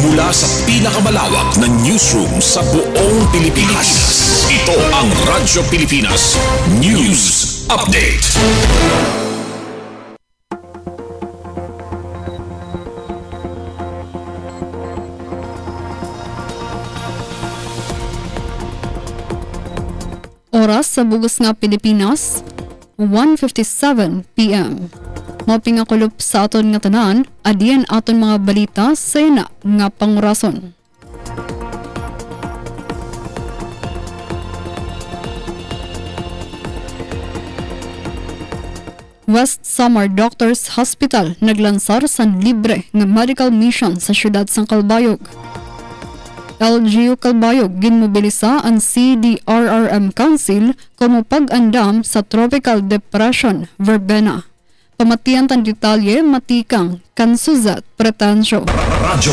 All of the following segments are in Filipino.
Mula sa pinakamalawak na newsroom sa buong Pilipinas. Ito ang Radyo Pilipinas News Update. Oras sa bugos nga Pilipinas, 1:57 p.m. Mapingakulop sa aton nga tanan, adiyan aton mga balita sa ina nga pangurason. West Samar Doctors Hospital naglansar sa libre nga medical mission sa siyudad sang Calbayog. LGU Calbayog ginmobilisa ang CDRRM Council como pag-andam sa Tropical Depression Verbena. Pamatian tan detalye matikang Kansuzat Pretensyo. Radyo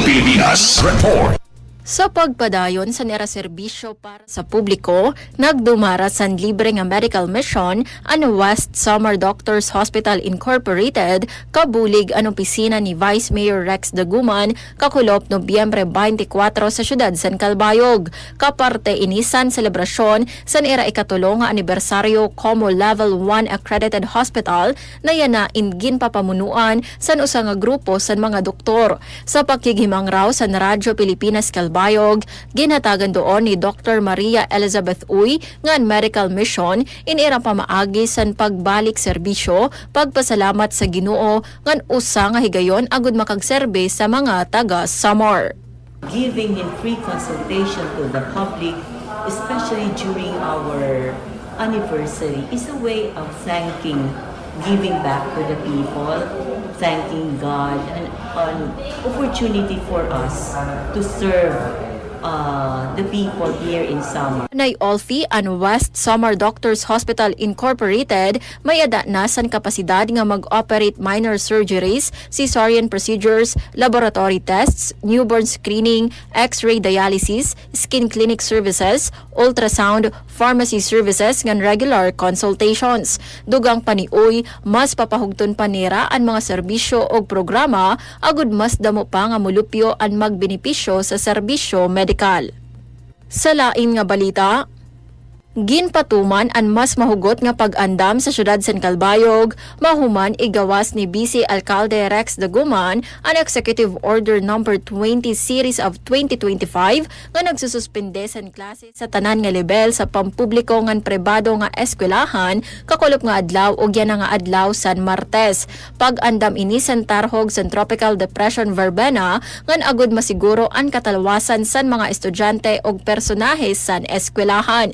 Pilipinas Report. Sa pagpadayon sa niraserbisyo para sa publiko, nagdumara sa libre nga medical mission ang West Samar Doctors Hospital Incorporated kabulig ang opisina ni Vice Mayor Rex Daguman kakulop Nobyembre 24 sa siyudad San Calbayog. Kaparte inisan selebrasyon sa nira ikatulong nga anibersaryo como Level 1 Accredited Hospital na yana ingin papamunuan sa usa nga grupo sa mga doktor. Sa pakigihimang raw sa Radyo Pilipinas Calbayog, ginhatagan doon ni Dr. Maria Elizabeth Uy nga medical mission inirang pamaagi sa pagbalik serbisyo, pagpasalamat sa Ginoo ngan usa nga higayon agud makagserbe sa mga taga Samar. Giving in free consultation to the public, especially during our anniversary, is a way of giving back to the people, thanking God, and an opportunity for us to serve the people here in Samar. Nay Olfi ang West Samar Doctors Hospital Incorporated may ada na san kapasidad nga mag-operate minor surgeries, cesarean procedures, laboratory tests, newborn screening, x-ray dialysis, skin clinic services, ultrasound, pharmacy services ngan regular consultations. Dugang paniuy, mas papahugton panira ang mga serbisyo o programa agud mas damo pa nga mulupyo ang magbenepisyo sa serbisyo medikal. Sa lain nga balita, ginpatuman ang mas mahugot nga pag-andam sa siyudad San Calbayog, mahuman igawas ni Vice Alcalde Rex Daguman ang Executive Order No. 20 Series of 2025 nga nagsususpende sa klase sa tanan nga level sa pampubliko ngan pribado nga eskwelahan kakulop nga adlaw o yan nga adlaw San Martes. Pag-andam ini sa tarhog sa Tropical Depression Verbena ngan agud masiguro ang katalawasan san mga estudyante o personahe san eskwelahan.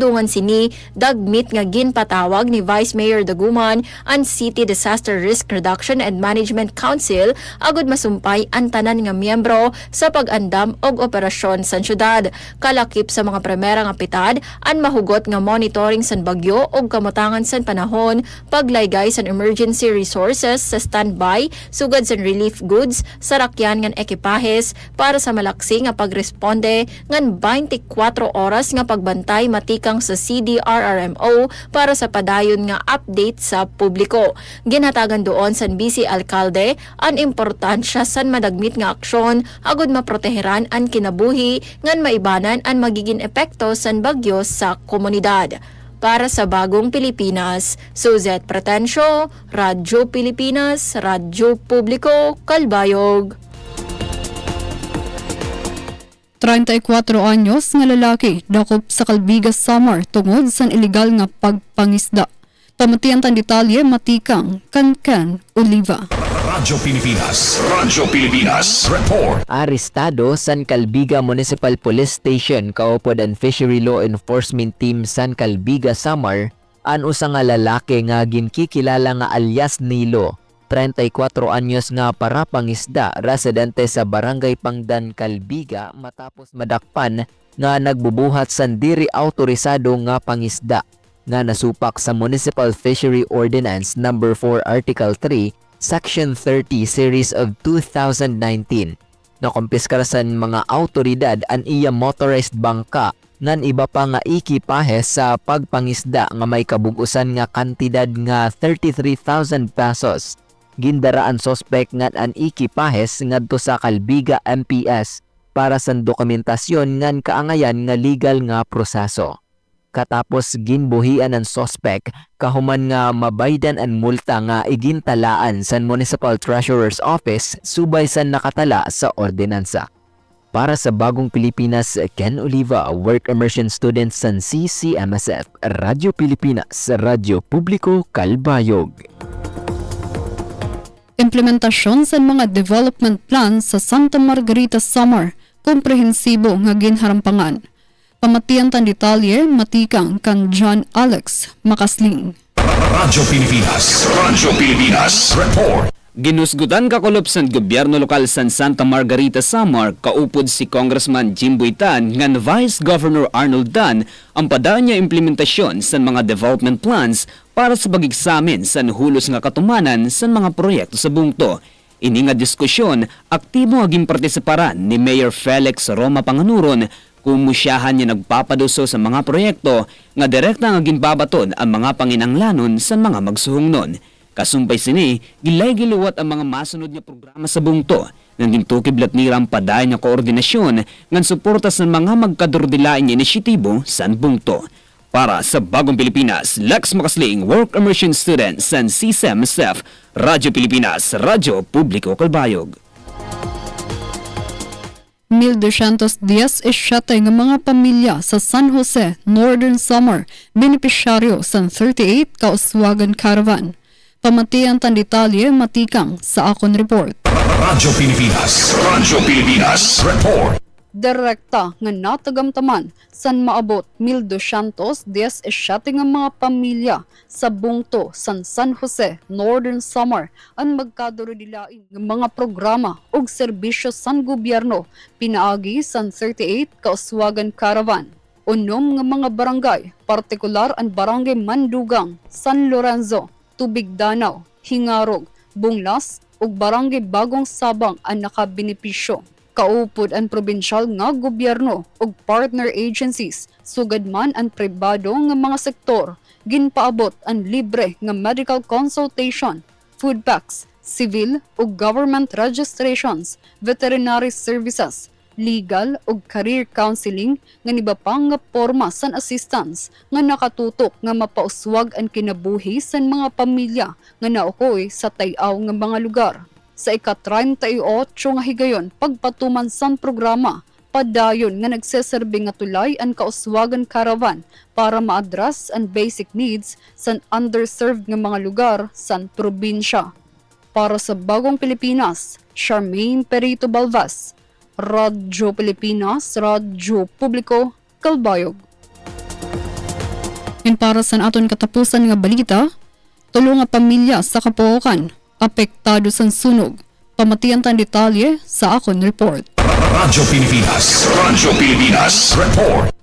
Dungan sini dagmit nga ginpatawag ni Vice Mayor Daguman ang City Disaster Risk Reduction and Management Council agud masumpay ang tanan nga miyembro sa pag-andam og operasyon sa syudad. Kalakip sa mga primera nga pitad ang mahugot nga monitoring sa bagyo og kamutangan sa panahon, paglaygay sa emergency resources sa standby, sugad sa relief goods, sarakyan ngan ekipahes para sa malaksi nga pagresponde ngan 24 oras nga pagbantay matikang sa CDRRMO para sa padayon nga update sa publiko. Ginhatagan doon sa Vice Alcalde ang importansya sa madagmit nga aksyon agud maproteheran ang kinabuhi ngan maibanan ang magiging epekto sa bagyo sa komunidad. Para sa Bagong Pilipinas, Suzette Pretensyo, Radyo Pilipinas, Radyo Publiko, Calbayog. 34 anyos nga lalaki dakop sa Calbigas, Samar tungod sa illegal nga pagpangisda. Pamatian tan detalye matikang Kankan Oliva. Radyo Pilipinas Report. Arestado San Calbiga Municipal Police Station kaupod ang Fishery Law Enforcement Team San Calbiga, Samar an usa nga lalaki nga ginkikilala nga alias Nilo, 34 anyos nga para pangisda, residente sa Barangay Pangdan, Calbiga, matapos madakpan nga nagbubuhat sa diri autorisado nga pangisda nga nasupak sa Municipal Fishery Ordinance No. 4 Article 3 Section 30 Series of 2019. Nakumpiskar sa mga autoridad ang iya motorized bangka ngan iba pa nga ikipahe sa pagpangisda nga may kabugusan nga kantidad nga 33,000 pesos. gindara ang sospek nga an ikipahes ngadto sa Calbiga MPS para sa dokumentasyon ngan kaangayan nga legal nga proseso. Katapos ginbuhian ang sospek kahuman nga mabaydan ang multa nga igintalaan sa Municipal Treasurer's Office subay sa nakatala sa ordinansa. Para sa Bagong Pilipinas, Ken Oliva, Work Immersion Student sa CCMSF, Radyo Pilipinas, Radyo Publiko, Calbayog. Implementasyon sa mga development plans sa Santa Margarita Samar, komprehensibo nga ginharampangan. Pamatian tan detalye matikang kan John Alex Makasling. Radyo Pilipinas report. Ginusgutan kakulop sa gobyerno lokal sa Santa Margarita Samar kaupod si Congressman Jimboy Tan ngan Vice Governor Arnold Dan ang padaan niya implementasyon sa mga development plans para sa pag-examine sa hulos nga katumanan sa mga proyekto sa bungto. Ini nga diskusyon aktibo aging partisiparan ni Mayor Felix Roma Panganuron kumusyahan niya nagpapaduso sa mga proyekto nga direkta nga ginbabaton ang mga panginanglanon sa mga magsuhungnon. Kasumpay sini, gilay-giluwat ang mga masunod niya programa sa bungto nang gintukiblat nirang paday niya koordinasyon ngan suporta sa mga magkadurdilaing inisyatibo sa bungto. Para sa Bagong Pilipinas, Lex Makasling, Work Immersion Student sa CCMSF, Radyo Pilipinas, Radyo Publiko Calbayog. 1,210 nga mga pamilya sa San Jose, Northern Samar, benepisyaryo sa 38 kauswagan caravan. Pamatian tan detalye matikang sa akon report. Radyo Pilipinas report. Direkta nga natagamtaman san maabot 1,210 nga mga pamilya sa bungto San Jose, Northern Samar ang magkadurodilain nga mga programa ug serbisyo san gobyerno pinaagi san 38 kauswagan caravan. Unom nga mga barangay, partikular ang barangay Mandugang, San Lorenzo, Tubig Danau, Hingarog, Bunglas ug barangay Bagong Sabang ang nakabenepisyo. Kaupod ang probinsyal nga gobyerno ug partner agencies, sugad man ang pribado nga mga sektor, ginpaabot ang libre nga medical consultation, food packs, civil ug government registrations, veterinary services, legal ug career counseling nga nibapang nga porma san assistance nga nakatutok nga mapauswag ang kinabuhi san mga pamilya nga naukoy sa tay-aw nga mga lugar. Sa ika-38 nga higayon pagpatuman san programa, padayon nga nagseserbe nga tulay ang kauswagan caravan para maadras ang basic needs san underserved nga mga lugar san probinsya. Para sa Bagong Pilipinas, Charmaine Perito Balvas, Radyo Pilipinas, Radyo Publiko, Calbayog. In para sa aton katapusan nga balita, tulo nga pamilya sa Kapuokan apektado sa sunog. Pamatian tan detalye sa akon report. Radyo Pilipinas report.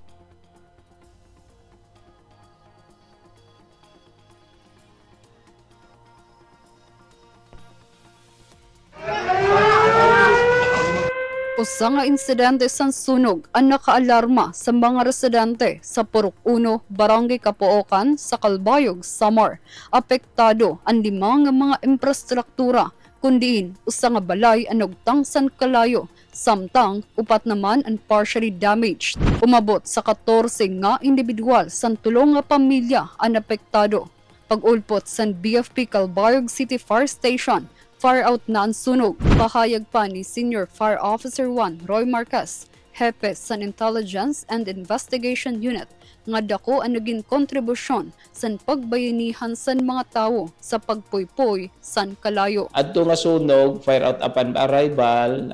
Usa nga insidente sa sunog ang nakaalarma sa mga residente sa Purok 1, Barangay Kapuokan sa Calbayog, Samar. Apektado ang 5 nga mga infrastruktura, kundiin usa nga balay ang nagtangsan kalayo, samtang upat naman ang partially damaged. Umabot sa 14 nga individual sa 3 nga pamilya ang apektado. Pag-ulpot sa BFP Calbayog City Fire Station, fire out na ang sunog. Pahayag pa ni Senior Fire Officer 1 Roy Marquez, Hepe sa Intelligence and Investigation Unit, nga dako ang naging kontribusyon sa pagbayanihan sa mga tao sa pagpuypoy san kalayo. Adto nga sunog, fire out upon arrival,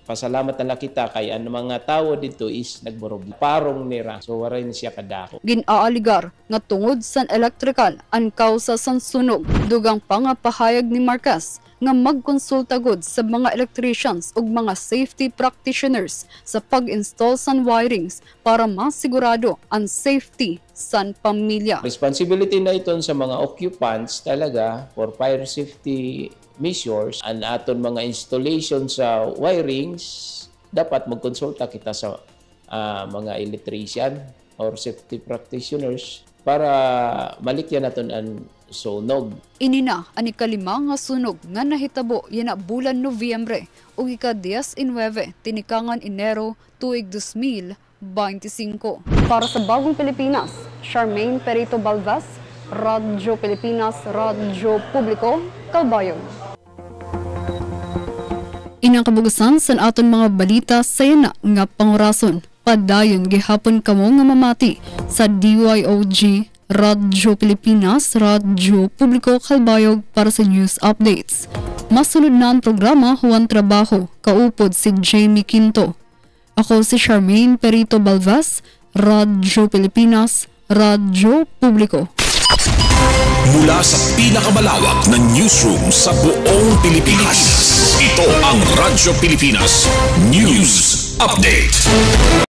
pasalamat na kita kay ang mga tao dito is nagburog parong nira, so waray ni siya kadako. Ginaaligar nga tungod sa electrical ang kausa sa sunog. Dugang pangapahayag ni Marquez nga magkonsulta gud sa mga electricians ug mga safety practitioners sa pag-install san wirings para masigurado ang safety san pamilya. Responsibility na ito sa mga occupants talaga for fire safety measures and aton mga installation sa wirings, dapat magkonsulta kita sa mga electrician or safety practitioners para malikyan naton ang sunog. Inina ani kalima nga sunog nga nahitabo yana bulan Nobyembre ug ika-19 tinikangan Enero tuig 2025. Para sa Bagong Pilipinas, Charmaine Perito Balvas, Radyo Pilipinas, Radyo Publiko, Calbayog. Inang kabugasan sa aton mga balita sa yana nga pangurason. Padayon gihapon kamo nga mamati sa DYOG, Radyo Pilipinas, Radyo Publiko, Calbayog para sa news updates. Masunod na ang programa, Huwag Trabaho, kaupod si Jamie Quinto. Ako si Charmaine Perito Balvas, Radyo Pilipinas, Radyo Publiko. Mula sa pinakamalawak na newsroom sa buong Pilipinas, ito ang Radyo Pilipinas News Update.